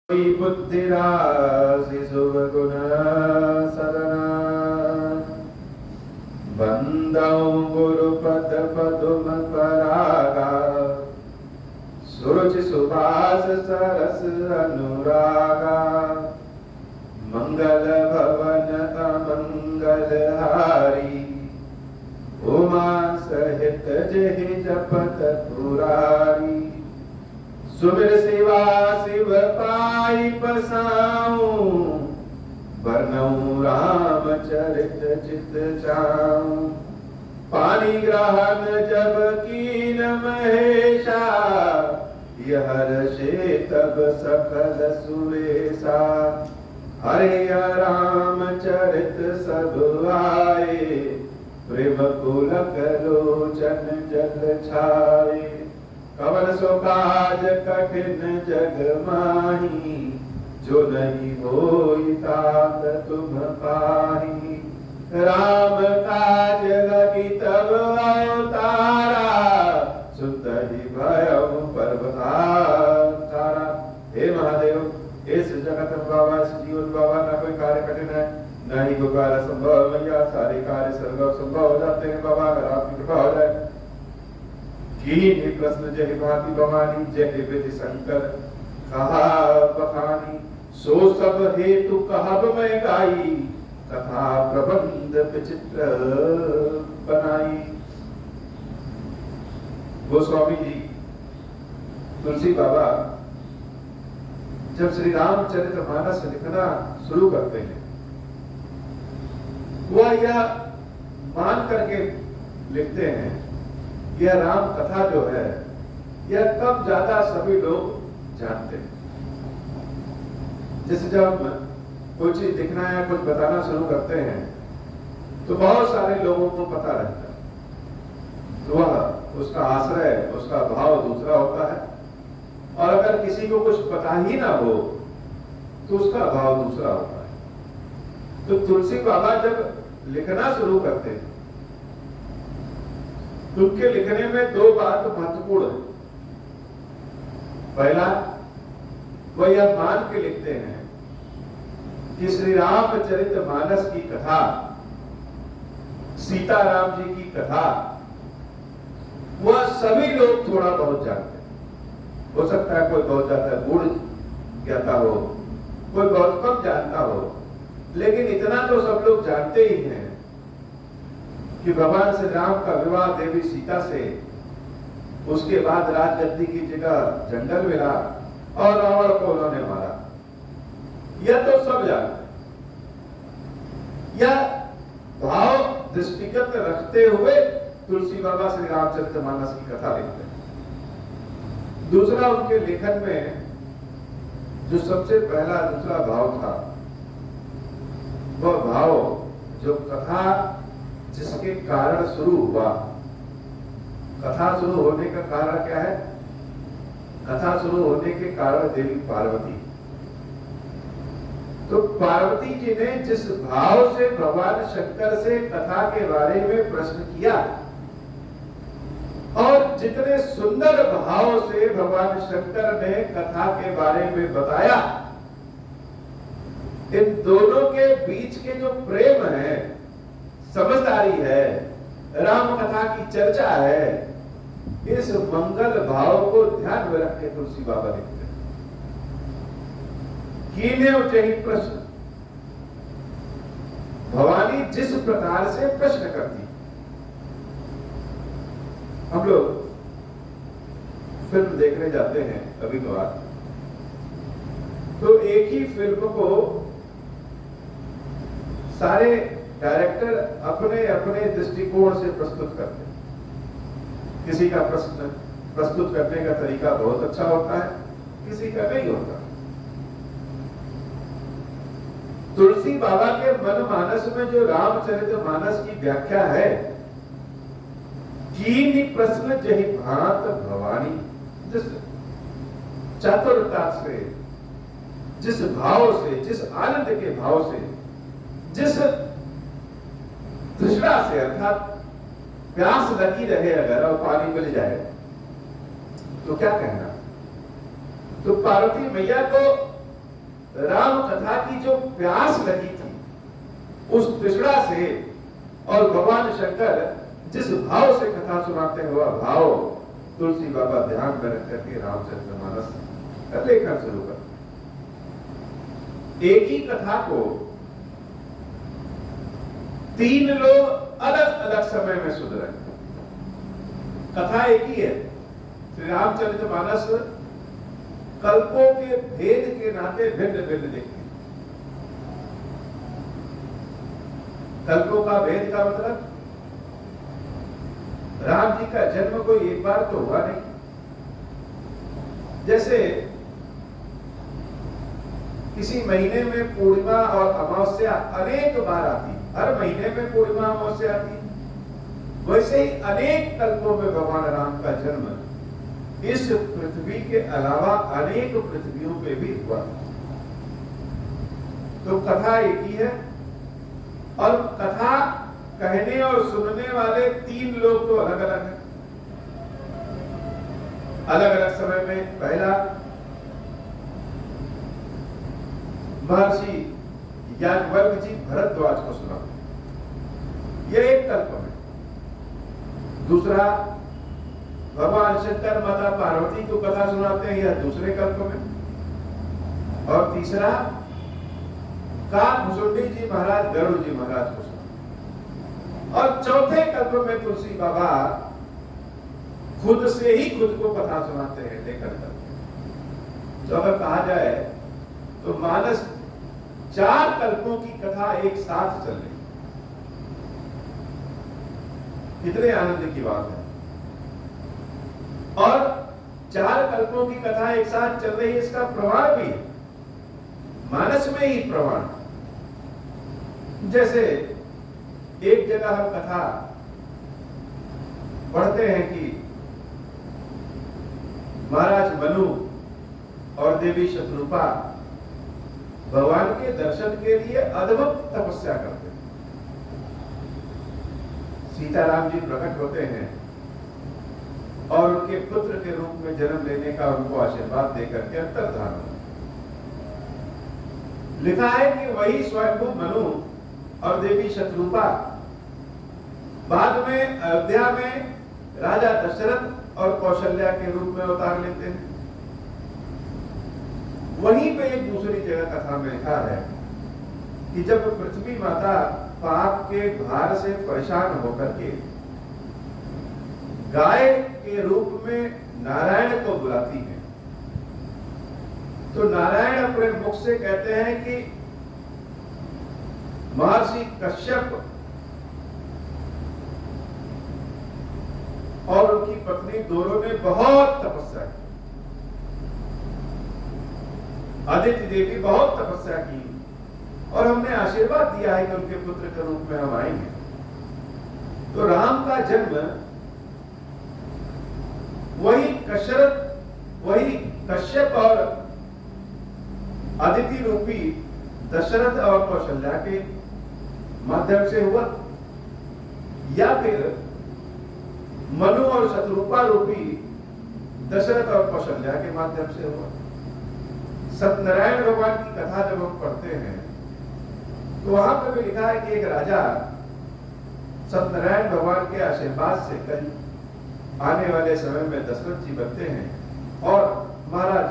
बुद्धिरासि सुगुण सदना बंदौ गुरुपद पदुम परागा सुरुचि सुभाष सरस अनुरागा मंगल भवन अमंगल हारी उमा सहित जहि जपत पुरारी सुमिर सेवा शिव पाई बसाऊं बरनऊं रामचरित चित चाऊं पानी ग्रहण जब कीन महेशा यह हर्षे तब सकल सुरेशा हरे रामचरित सब आए प्रेम पुलक लोचन जल छाए कवन सो काज कठिन जग माही जो नहीं होई तात तुम पाही राम काज लगी तब अवतारा सुतहि भयउ पर्वतारा। हे महादेव, इस जगत में बाबा, इस जीवन बाबा ना कोई कार्य कठिन है न ही कोई कार्य संभव। मैया सारे कार्य सर्व संभव हो जाते हैं बाबा, अगर आपकी कृपा हो जाए। कीन्ही प्रश्न जहि भांति भवानी जहि विधि शंकर कहा बखानी सो सब हेतु कहब मैं गाई कथा प्रबंध विचित्र बनाई। गोस्वामी जी तुलसी बाबा जब श्री रामचरितमानस लिखना शुरू करते हैं वह यह मान करके लिखते हैं यह राम कथा जो है यह कब ज्यादा सभी लोग जानते हैं। जैसे जब कोई चीज दिखना है, कुछ बताना शुरू करते हैं तो बहुत सारे लोगों को पता रहता है, तो वह उसका आश्रय, उसका भाव दूसरा होता है। और अगर किसी को कुछ पता ही ना हो तो उसका भाव दूसरा होता है। तो तुलसी बाबा जब लिखना शुरू करते हैं उनके लिखने में दो बात महत्वपूर्ण है। पहला, वह यह मान के लिखते हैं कि श्री रामचरितमानस की कथा, सीताराम जी की कथा, वह सभी लोग थोड़ा बहुत जानते हैं। हो सकता है कोई बहुत ज्यादा गुण ज्ञाता हो, कोई बहुत कम जानता हो, लेकिन इतना तो सब लोग जानते ही हैं कि भगवान श्री राम का विवाह देवी सीता से, उसके बाद राजगद्दी की जगह जंगल मिला और रावण को उन्होंने मारा, यह तो सब जानते हैं। यह भाव दृष्टिगत रखते हुए तुलसी बाबा श्री रामचरितमानस की कथा लिखते हैं। दूसरा, उनके लेखन में जो सबसे पहला दूसरा भाव था वह भाव जो कथा जिसके कारण शुरू हुआ। कथा शुरू होने का कारण क्या है? कथा शुरू होने के कारण देवी पार्वती। तो पार्वती जी ने जिस भाव से भगवान शंकर से कथा के बारे में प्रश्न किया और जितने सुंदर भाव से भगवान शंकर ने कथा के बारे में बताया, इन दोनों के बीच के जो प्रेम है, समझदारी है, राम कथा की चर्चा है, इस मंगल भाव को ध्यान में रख के तुलसी बाबा लिखते हैं। कीन्हे उठे प्रश्न, भवानी जिस प्रकार से प्रश्न करती। हम लोग फिल्म देखने जाते हैं कभी कभार, तो एक ही फिल्म को सारे डायरेक्टर अपने अपने दृष्टिकोण से प्रस्तुत करते हैं। किसी का प्रश्न प्रस्तुत करने का तरीका बहुत अच्छा होता है, किसी का नहीं होता। तुलसी बाबा के मन मानस में जो रामचरितमानस की व्याख्या है, कीन्ही प्रश्न जहि भांत भवानी, जिस चातुरता से, जिस भाव से, जिस आनंद के भाव से, जिस तृष्णा से, अर्थात प्यास लगी रहे अगर और पानी मिल जाए तो क्या कहना। तो पार्वती मैया को राम कथा की जो प्यास लगी थी, उस तृष्णा से, और भगवान शंकर जिस भाव से कथा सुनाते हैं, वह भाव तुलसी बाबा ध्यान में रख करके रामचरितमानस का लेखन शुरू कर। एक ही कथा को 3 लोग अलग अलग समय में सुन रहे हैं। कथा एक ही है, श्री रामचरितमानस कल्पों के भेद के नाते भिन्न भिन्न दिखते हैं। कल्पों का भेद का मतलब, राम जी का जन्म कोई एक बार तो हुआ नहीं। जैसे किसी महीने में पूर्णिमा और अमावस्या अनेक बार आती, हर महीने में पूर्णिमा अमावस्या आती, वैसे ही अनेक कल्पों में भगवान राम का जन्म इस पृथ्वी के अलावा अनेक पृथ्वियों पे भी हुआ। तो कथा एक ही है, और कथा कहने और सुनने वाले 3 लोग तो अलग अलग हैं, अलग अलग समय में। पहला महर्षि याज्ञवल्क्य जी भरद्वाज को सुनाते, यह एक कल्प है। दूसरा भगवान शंकर माता पार्वती को कथा सुनाते हैं, यह दूसरे कल्प में। और तीसरा काकभुसुंडी जी महाराज गरुड़ जी महाराज को सुनाते। और चौथे कल्प में तुलसी बाबा खुद से ही खुद को कथा सुनाते हैं लेकर कर। तो अगर कहा जाए तो मानस 4 कल्पों की कथा एक साथ चल रही, कितने आनंद की बात है। और 4 कल्पों की कथा एक साथ चल रही है, इसका प्रमाण भी है, मानस में ही प्रमाण। जैसे एक जगह हम कथा पढ़ते हैं कि महाराज मनु और देवी शतरूपा भगवान के दर्शन के लिए अद्भुत तपस्या करते हैं। सीताराम जी प्रकट होते हैं और उनके पुत्र के रूप में जन्म लेने का उनको आशीर्वाद देकर के अंतर्धान होता। लिखा है कि वही स्वयंभू मनु और देवी शतरूपा बाद में अयोध्या में राजा दशरथ और कौशल्या के रूप में अवतार लेते हैं। वहीं पे एक दूसरी जगह कथा में लिखा है कि जब पृथ्वी माता पाप के भार से परेशान होकर के गाय के रूप में नारायण को बुलाती है, तो नारायण अपने मुख से कहते हैं कि महर्षि कश्यप और उनकी पत्नी दोनों ने बहुत तपस्या की, आदित्य देवी बहुत तपस्या की, और हमने आशीर्वाद दिया है कि उनके पुत्र के रूप में हम आएंगे। तो राम का जन्म वही कश्यप और अदिति रूपी दशरथ और कौशल्या के माध्यम से हुआ, या फिर मनु और शतरूपा रूपी दशरथ और कौशल्या के माध्यम से हुआ। सत्यनारायण भगवान की कथा जब हम पढ़ते हैं तो वहां पर भी लिखा है कि एक राजा सत्यनारायण भगवान के आशीर्वाद से कल आने वाले समय में दशरथ जी बनते हैं, और महाराज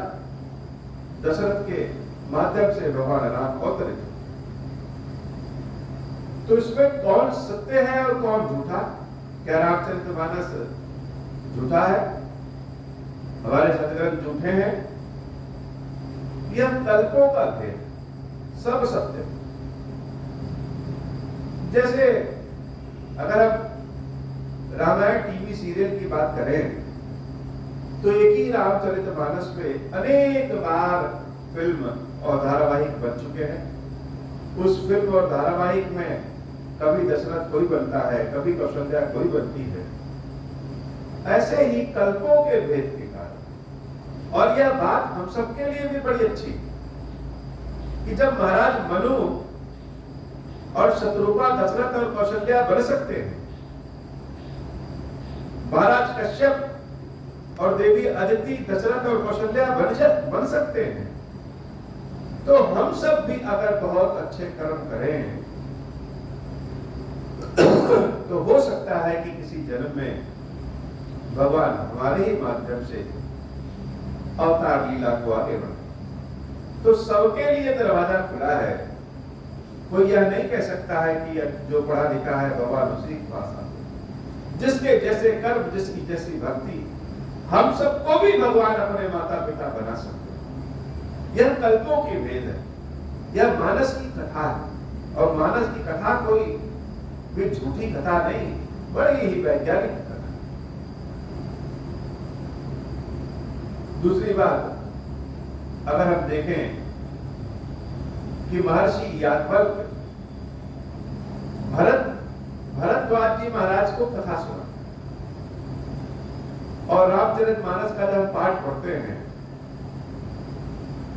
दशरथ के माध्यम से भगवान राम अवतरित। तो इसमें कौन सत्य है और कौन झूठा? क्या रामचरितमानस झूठा है, हमारे सतग्रंथ झूठे हैं? यह कल्पों का भेद, सब सत्य। जैसे अगर हम रामायण टीवी सीरियल की बात करें तो एक ही रामचरितमानस पे अनेक बार फिल्म और धारावाहिक बन चुके हैं। उस फिल्म और धारावाहिक में कभी दशरथ कोई बनता है, कभी कौशल्या कोई बनती है। ऐसे ही कल्पों के भेद के कारण, और यह बात हम सबके लिए भी बड़ी अच्छी कि जब महाराज मनु और शतरूपा दशरथ और कौशल्या बन सकते हैं, महाराज कश्यप और देवी अदिति दशरथ और कौशल्या बन सकते हैं, तो हम सब भी अगर बहुत अच्छे कर्म करें तो हो सकता है कि किसी जन्म में भगवान हमारे ही माध्यम से अवतार लीला को आगे बढ़े। तो सबके लिए दरवाजा खुला है। कोई यह नहीं कह सकता है कि जो पढ़ा लिखा है भगवान उसी के पास आते। जिसके जैसे कर्म, जिसकी जैसी भक्ति, हम सबको भी भगवान अपने माता पिता बना सकते हैं। यह कल्पों की भेद है, यह मानस की कथा है। और मानस की कथा कोई भी झूठी कथा नहीं, बड़ी ही वैज्ञानिक कथा। दूसरी बात, अगर हम देखें कि महर्षि याज्ञवल्क्य भरद्वाज जी महाराज को कथा सुना, और रामचरितमानस का जब पाठ पढ़ते हैं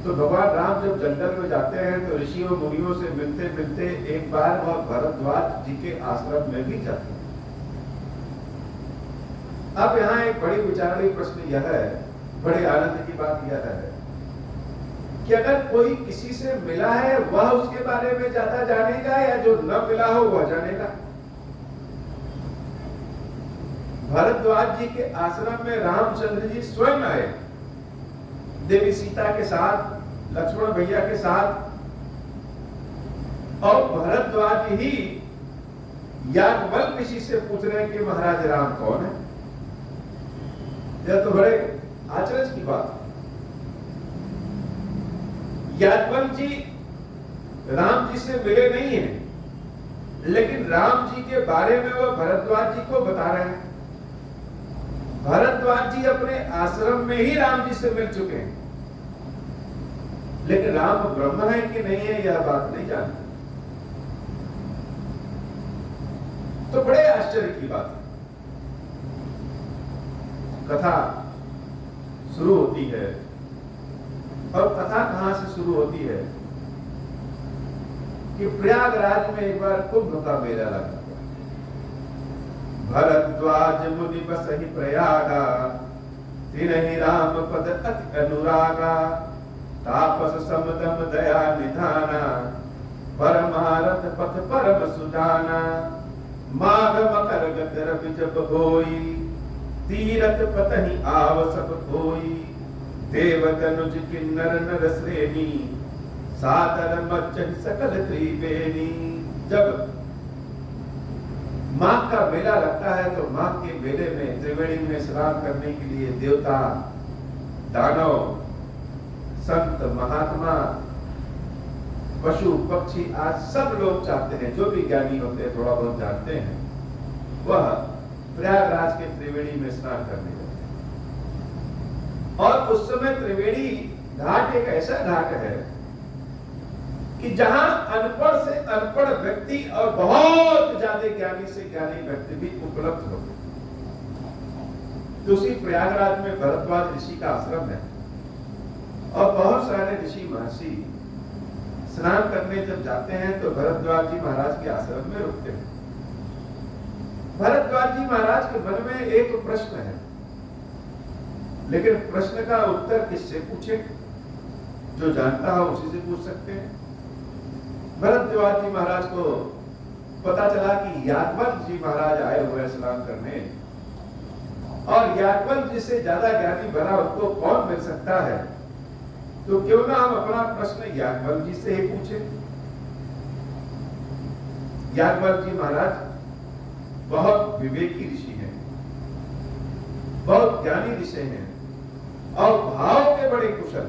तो भगवान राम जब जंगल में जाते हैं तो ऋषियों मुनियों से मिलते मिलते एक बार वह भरद्वाज जी के आश्रम में भी जाते हैं। अब यहाँ एक बड़ी विचारणीय प्रश्न यह है, बड़े आनंद की बात यह है कि अगर कोई किसी से मिला है वह उसके बारे में ज्यादा जानेगा या जो न मिला हो वह जानेगा। भरद्वाज जी के आश्रम में रामचंद्र जी स्वयं आए, देवी सीता के साथ, लक्ष्मण भैया के साथ, और भरद्वाज ही याज्ञवल्क्य ऋषि से पूछ रहे हैं कि महाराज राम कौन है। यह तो बड़े आश्चर्य की बात है। याज्ञवल्क्य जी राम जी से मिले नहीं हैं, लेकिन राम जी के बारे में वह भरद्वाज जी को बता रहे हैं। भरद्वाज जी अपने आश्रम में ही राम जी से मिल चुके हैं, लेकिन राम ब्रह्म है कि नहीं है यह बात नहीं जानते। तो बड़े आश्चर्य की बात है। कथा शुरू होती है, और कथा कहां से शुरू होती है कि प्रयागराज में एक बार कुंभ का मेला लगा। भरद्वाज मुनि बसहि प्रयागा, तिनहि राम पद अति अनुरागा, तापस समदम दया निधाना, परमारथ पथ परम सुजाना, माघ मकर गत रवि जब होई, तीरथ पतहि आव सब कोई, देवतनुज किन्नर नर श्रेणी, सादर मच्चहि सकल त्रिवेणी। जब माघ का मेला लगता है तो माघ के मेले में त्रिवेणी में स्नान करने के लिए देवता, दानव, संत, महात्मा, पशु पक्षी आज सब लोग चाहते हैं, जो भी ज्ञानी होते हैं थोड़ा बहुत जानते हैं, वह प्रयागराज के त्रिवेणी में स्नान करने जाते हैं। और उस समय त्रिवेणी घाट एक ऐसा घाट है कि जहां अनपढ़ से अनपढ़ व्यक्ति और बहुत ज्यादा ज्ञानी से ज्ञानी व्यक्ति भी उपलब्ध होते। तो उसी प्रयागराज में भरद्वाज ऋषि का आश्रम है, और बहुत सारे ऋषि महर्षि स्नान करने जब जाते हैं तो भरद्वाज जी महाराज के आश्रम में रुकते हैं। भरद्वाज जी महाराज के मन में एक प्रश्न है, लेकिन प्रश्न का उत्तर किससे पूछे? जो जानता हो उसी से पूछ सकते हैं। भरद्वाज जी महाराज को पता चला कि याज्ञवल्क्य जी महाराज आए हुए स्नान करने, और याज्ञवल्क्य जी से ज्यादा ज्ञानी भला उनको कौन मिल सकता है, तो क्यों ना हम अपना प्रश्न याज्ञवल्क्य जी से ही पूछे। याज्ञवल्क्य जी महाराज बहुत विवेकी ऋषि हैं, बहुत ज्ञानी ऋषि हैं, और भाव के बड़े कुशल।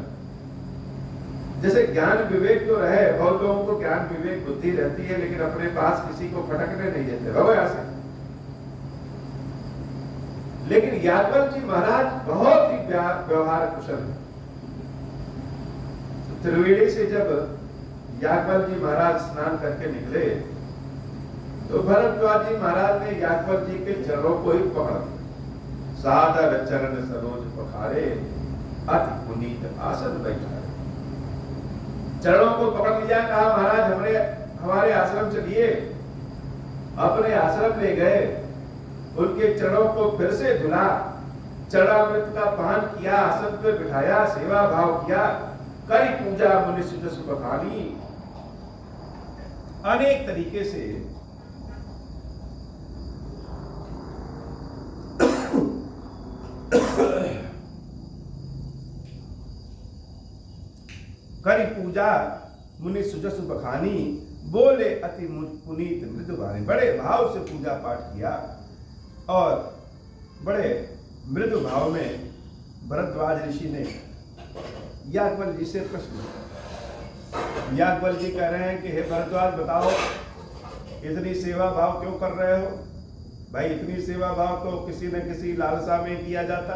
जैसे ज्ञान विवेक तो रहे, बहुत लोगों को ज्ञान विवेक बुद्धि रहती है, लेकिन अपने पास किसी को फटकने नहीं देते भगवान से। लेकिन याज्ञवल्क्य जी महाराज बहुत ही व्यवहार कुशल है। त्रिवेणी से जब याज्ञवल्क्य जी महाराज स्नान करके निकले तो भरद्वाज जी महाराज ने याज्ञवल्क्य जी के चरणों को ही पकड़ लिया। सादर चरण सरोज पखारे, अति पुनीत आसन बैठाए। चरणों को पकड़ लिया, कहा महाराज हमारे आश्रम चलिए। अपने आश्रम ले गए, उनके चरणों को फिर से धुला, चरणामृत का पान किया, आसन पे बिठाया, सेवा भाव किया, करी पूजा मुनि सुजस बखानी। अनेक तरीके से करी पूजा मुनि सुजस बखानी, बोले अति पुनीत मृदु वाणी। बड़े भाव से पूजा पाठ किया और बड़े मृदु भाव में भरद्वाज ऋषि ने याज्ञवल्क्य जी से प्रश्न। याज्ञवल्क्य जी कह रहे हैं कि हे भरद्वाज, बताओ इतनी सेवा भाव क्यों कर रहे हो? भाई इतनी सेवा भाव तो किसी न किसी लालसा में किया जाता,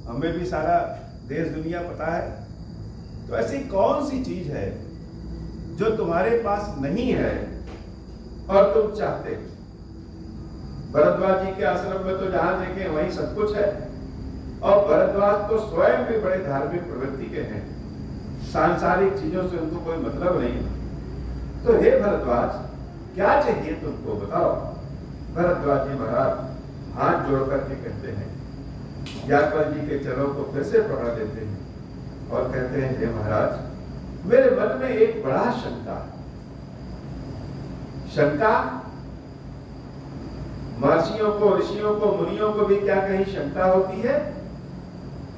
हमें भी सारा देश दुनिया पता है। तो ऐसी कौन सी चीज है जो तुम्हारे पास नहीं है और तुम चाहते? भरद्वाज जी के आश्रम में तो जहां देखें वहीं सब कुछ है, और भरद्वाज तो स्वयं भी बड़े धार्मिक प्रवृत्ति के हैं, सांसारिक चीजों से उनको कोई मतलब नहीं। तो हे भरद्वाज, क्या चाहिए तुमको, बताओ। भरद्वाज जी महाराज हाथ जोड़ करके कहते हैं, याज्ञवल्क्य जी के चरणों को फिर से पकड़ लेते हैं और कहते हैं, हे महाराज, मेरे मन में एक बड़ा शंका। शंका महर्षियों को, ऋषियों को, मुनियों को भी क्या कहीं शंका होती है?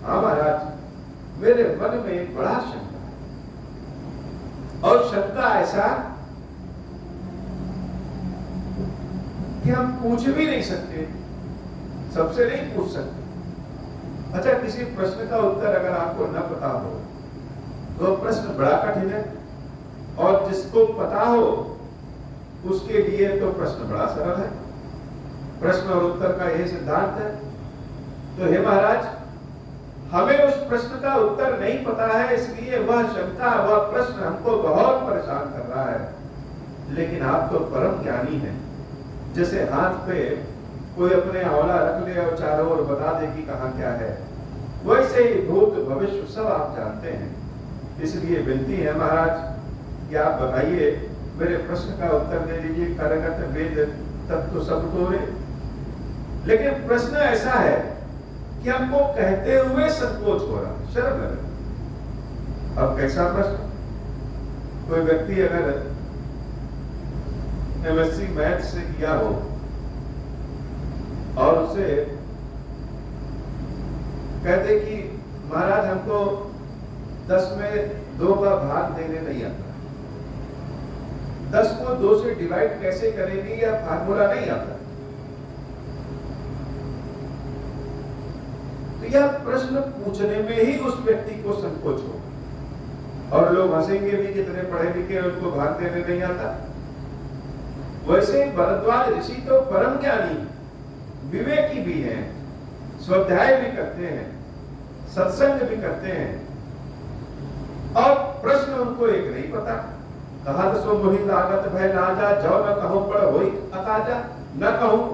हाँ महाराज, मेरे मन में एक बड़ा शंका है, और शंका ऐसा कि हम पूछ भी नहीं सकते, सबसे नहीं पूछ सकते। अच्छा, किसी प्रश्न का उत्तर अगर आपको न पता हो तो प्रश्न बड़ा कठिन है, और जिसको पता हो उसके लिए तो प्रश्न बड़ा सरल है। प्रश्न और उत्तर का यही सिद्धांत है। तो हे महाराज, हमें उस प्रश्न का उत्तर नहीं पता है, इसलिए वह शंका, वह प्रश्न हमको बहुत परेशान कर रहा है। लेकिन आप तो परम ज्ञानी हैं, जैसे हाथ पे कोई अपने आंवला रख ले और चारों ओर बता दे कि कहां क्या है, वैसे ही भूत भविष्य सब आप जानते हैं। इसलिए विनती है महाराज कि आप बताइए, मेरे प्रश्न का उत्तर दे दीजिए। करगत वेद तत्व सब तोरे। लेकिन प्रश्न ऐसा है कि हमको कहते हुए संकोच हो रहा, शर्म लग रहा। अब कैसा प्रश्न? कोई व्यक्ति अगर एमएससी मैथ से किया हो और उसे कहते कि महाराज हमको 10 में 2 का भाग देने नहीं आता, 10 को 2 से डिवाइड कैसे करेंगे या फार्मूला नहीं आता, तो यह प्रश्न पूछने में ही उस व्यक्ति को संकोच हो। और लोग हंसेंगे भी, जितने पढ़े लिखे उनको भाग देने नहीं आता। वैसे भरद्वाज ऋषि तो परम ज्ञानी, विवेकी भी हैं, स्वाध्याय भी करते हैं, सत्संग भी करते हैं, और प्रश्न उनको एक नहीं पता। कहा तो सो मोहि लागत भय लाजा, जो न कहूं पढ़ होई अताजा, न कहूं।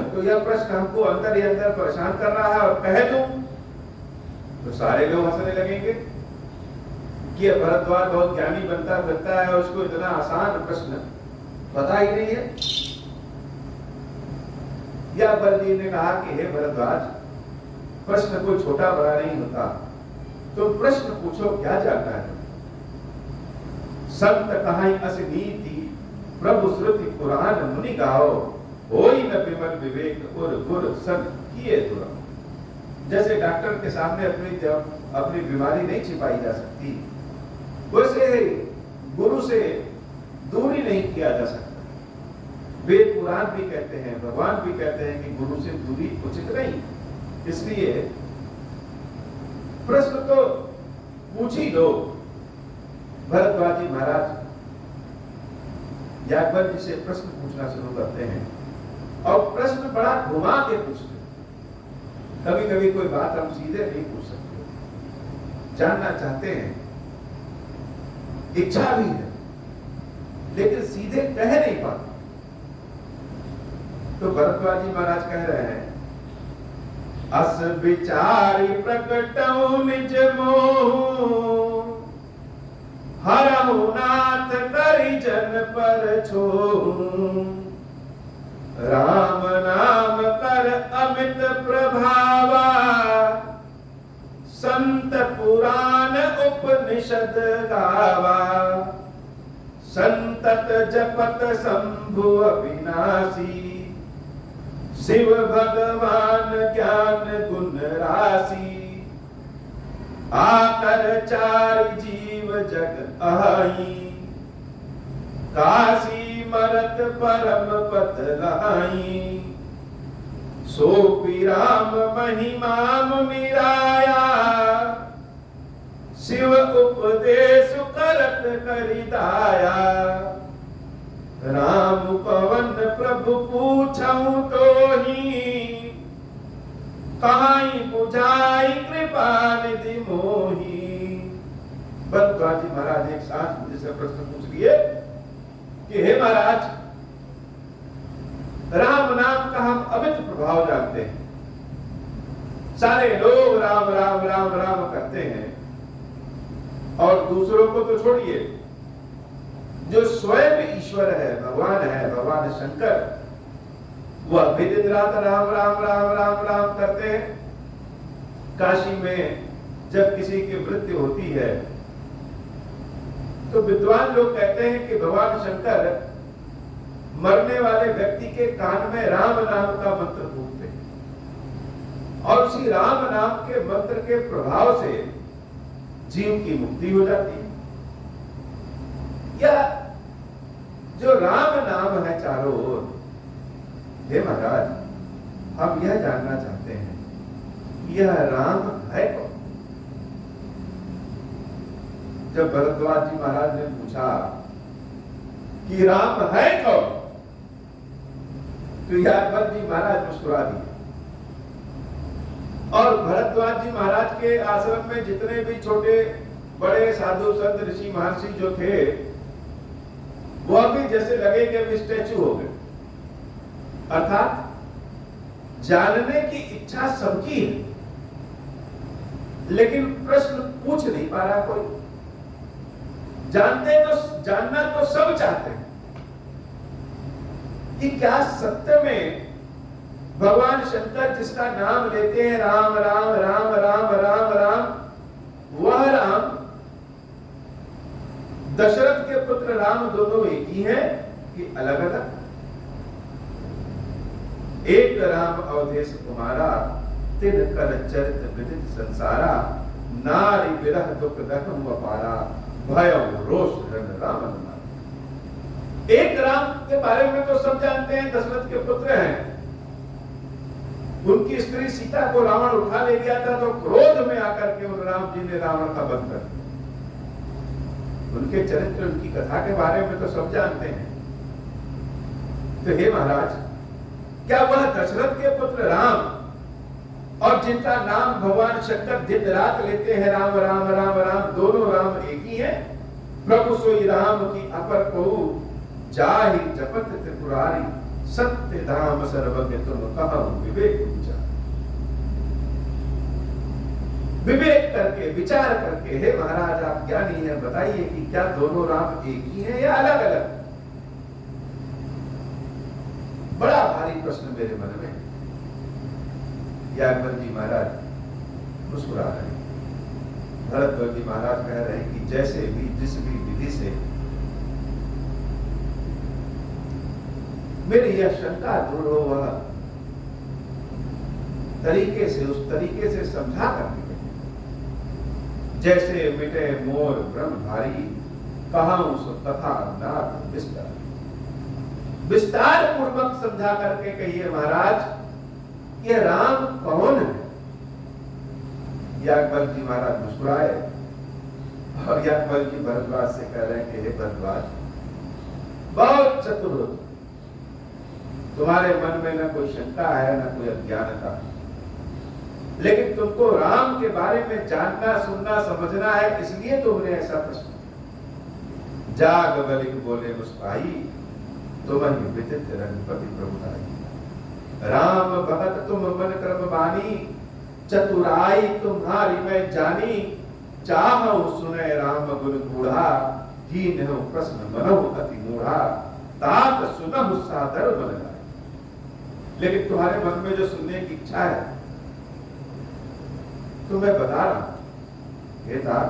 तो यह प्रश्न हमको अंदर ही अंदर परेशान कर रहा है, और कह दूं तो सारे लोग हंसने लगेंगे कि भरद्वाज बहुत ज्ञानी बनता लगता है, उसको इतना आसान प्रश्न पता ही नहीं है। याज्ञवल्क्य जी ने कहा कि हे भरद्वाज, प्रश्न कोई छोटा बड़ा नहीं होता, तो प्रश्न पूछो, क्या जानना है? संत कहाई अस नीति, प्रभु श्रुति पुराण मुनि गाओ, होई न विमल विवेक और गुर सन किए दुरा। जैसे डॉक्टर के सामने अपनी बीमारी नहीं छिपाई जा सकती, वैसे गुरु से दूरी नहीं किया जा सकता। वेद पुराण भी कहते हैं, भगवान भी कहते हैं कि गुरु से दूरी उचित नहीं। इसलिए प्रश्न तो पूछ ही लो। भरद्वाज जी महाराज याज्ञवल्क्य जी से प्रश्न पूछना शुरू करते हैं, और प्रश्न बड़ा घुमा के पूछते हैं। कभी कभी कोई बात हम सीधे नहीं पूछ सकते, जानना चाहते हैं, इच्छा भी है, लेकिन सीधे कह नहीं पाते। तो भरद्वाज जी महाराज कह रहे हैं, अस विचारी प्रकटौ निज मोह, हरहु नाथ करि जन पर छोहु, राम नाम कर अमित प्रभावा, संत निषद गावा, संतत जपत शंभु अविनाशी, शिव भगवान ज्ञान गुण राशि, आकर चार जीव जग आई, काशी मरत परम पद लाई, सोपी राम महिमा मुनिराया, शिव उपदेश करत करिदाया, राम पवन प्रभु पूछऊं तो ही, कहाई बुझाई कृपा निधि मोही। भरद्वाज जी महाराज एक साथ मुझे से प्रश्न पूछ लिए कि हे महाराज, राम नाम का हम अमित प्रभाव जानते हैं, सारे लोग राम राम राम राम करते हैं, और दूसरों को तो छोड़िए, जो स्वयं ईश्वर है, भगवान शंकर, वह भी दिन रात राम राम राम राम राम करते हैं। काशी में जब किसी की मृत्यु होती है तो विद्वान लोग कहते हैं कि भगवान शंकर मरने वाले व्यक्ति के कान में राम नाम का मंत्र फूंकते हैं, और उसी राम नाम के मंत्र के प्रभाव से जीव की मुक्ति हो जाती है। या जो राम नाम है चारों ओर, हे महाराज, हम यह जानना चाहते हैं कि यह राम है कौन? जब भरद्वाज जी महाराज ने पूछा कि राम है कौन, तो यादव जी महाराज मुस्कुरा दिए, और भरद्वाज जी महाराज के आश्रम में जितने भी छोटे बड़े साधु संत ऋषि महर्षि जो थे, वह भी जैसे लगे कि वे स्टैचू हो गए। अर्थात जानने की इच्छा सबकी है, लेकिन प्रश्न पूछ नहीं पा रहा कोई। जानना तो सब चाहते हैं कि क्या सत्य में भगवान शंकर जिसका नाम लेते हैं राम राम राम राम राम राम, वह राम दशरथ के पुत्र राम दोनों एक ही हैं कि अलग अलग? एक राम अवधेश कुमारा, तिन कर चरित विदित संसारा, नारी विरह दुख दहम अपारा, भय रोष रन राम अनुमान। एक राम के बारे में तो सब जानते हैं, दशरथ के पुत्र हैं। उनकी स्त्री सीता को रावण उठा ले गया था, तो क्रोध में आकर के उन राम जी ने रावण का वध कर दिया। उनके चरित्र, उनकी कथा के बारे में तो सब जानते हैं। तो हे महाराज, क्या वह दशरथ के पुत्र राम, और जिनका नाम भगवान शंकर दिन रात लेते हैं राम राम राम राम, दोनों राम एक ही हैं? प्रभु सोई राम की अपर को जाहि जपत त्रिपुरारी, सत्य धाम सर्वज्ञ तुम कहो विवेक विचार। विवेक करके विचार करके हे महाराज, आप ज्ञानी हैं, बताइए कि क्या दोनों राम एक ही हैं या अलग अलग? बड़ा भारी प्रश्न मेरे मन में। यादव जी महाराज मुस्कुरा रहे हैं। भरद्वाज जी महाराज कह रहे हैं कि जैसे भी जिस भी विधि से मेरी यह शंका दूर हो, वह तरीके से, उस तरीके से समझा करके, जैसे मिटे मोर ब्रह्म भारी, कहां सो कथा नाथ विस्तार। विस्तार पूर्वक समझा करके कहिए महाराज, ये राम कौन है? यादव जी महाराज मुस्कुराए, और यादव जी भरद्वाज से कह रहे हैं कि हे भरद्वाज, बहुत चतुर हो, तुम्हारे मन में न कोई शंका है न कोई अज्ञानता, लेकिन तुमको राम के बारे में जानना, सुनना, समझना है, इसलिए तुमने ऐसा प्रश्न। जाग बलिक बोले मुस्काई, तुम्हें विदित रघुपति प्रभुताई। राम भगत तुम मन क्रम बानी, चतुराई तुम्हारी मैं जानी, चाहूं सुने राम गुण गूढ़ा, कीन्हु प्रश्न मनहु अति मूढ़ा, तात सुनहु सादर मन लाए। लेकिन तुम्हारे मन में जो सुनने की इच्छा है, तो मैं बता रहा हूं, हे तात,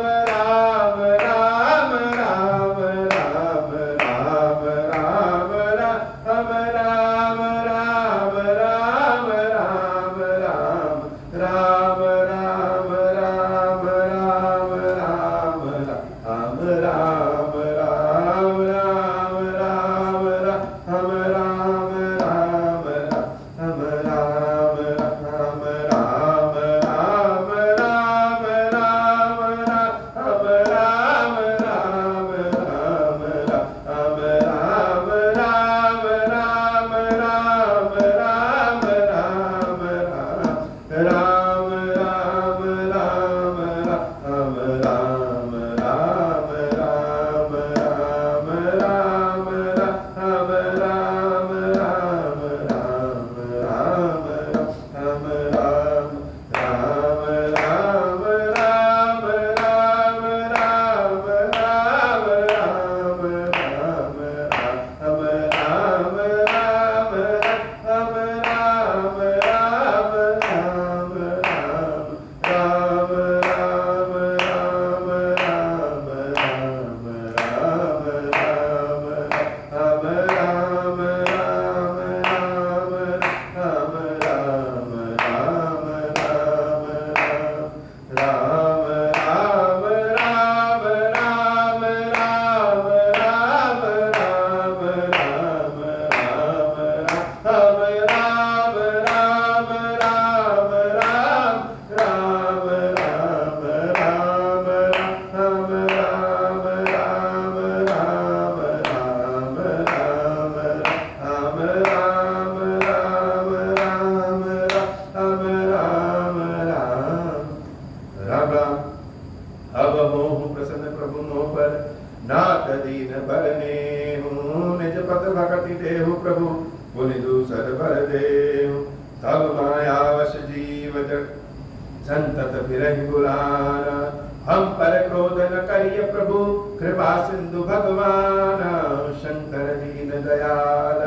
शनि देहु प्रभु पुनि दूसर बर देहु। तब मायावश जीव जग संतत फिरहि बुलाना, हम पर क्रोध न करिय प्रभु कृपा सिंधु भगवान। शंकर दीन दयाल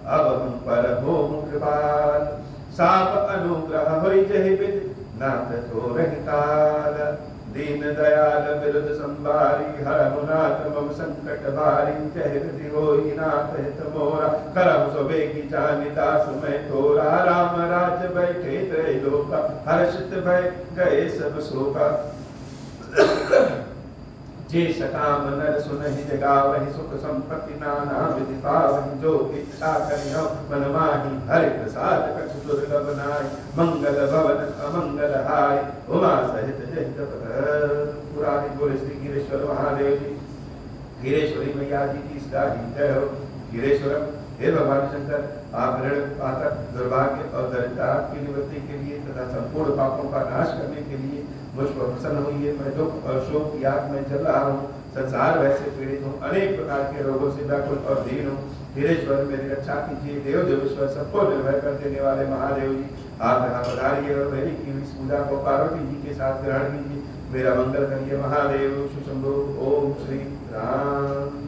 अब हम पर होम कृपाल, साप अनुग्रह होई जहि विधि नाथ छोड़हि काल। दीन दयाल विरुद्ध संभारी हरहु नाथ मम संकट भारी। जय हृदि होई नाथ हित मोरा, करहु सुबेगी जानि दास मैं तोरा। राम राज्य बैठे त्रैलोका, हर्षित भय गए सब शोका। जे सकाम नर सुनहि जगावहि, सुख संपत्ति नाना विधि पावहि। जो इच्छा करियो मन माहि, हरि प्रसाद कछु दुर्लभ नाहि। मंगल भवन अमंगल हाय, उमा सहित जय जपत। पुरानी बोले श्री गिरीश्वर महादेव जी, गिरेश्वरी मैया जी की सदाही जय हो। गिरेश्वरम हे भगवान शंकर, आप ऋण पातक दुर्भाग्य और दरिद्रता की निवृत्ति के लिए तथा संपूर्ण पापों का नाश करने के लिए मुझ पर प्रसन्न हुई है। मैं दुख और शोक की आग में जल रहा हूँ, संसार वैसे पीड़ित हूँ, अनेक प्रकार के रोगों से व्याकुल और दीन हूँ। गिरेश्वर मेरी रक्षा कीजिए। देव देवेश्वर सबको निर्भय कर देने वाले महादेव जी, आप यहाँ पधारिए और मेरी की हुई पूजा को पार्वती जी के साथ ग्रहण कीजिए। मेरा मंगल करिए महादेव। सुशंभु। ओम श्री राम।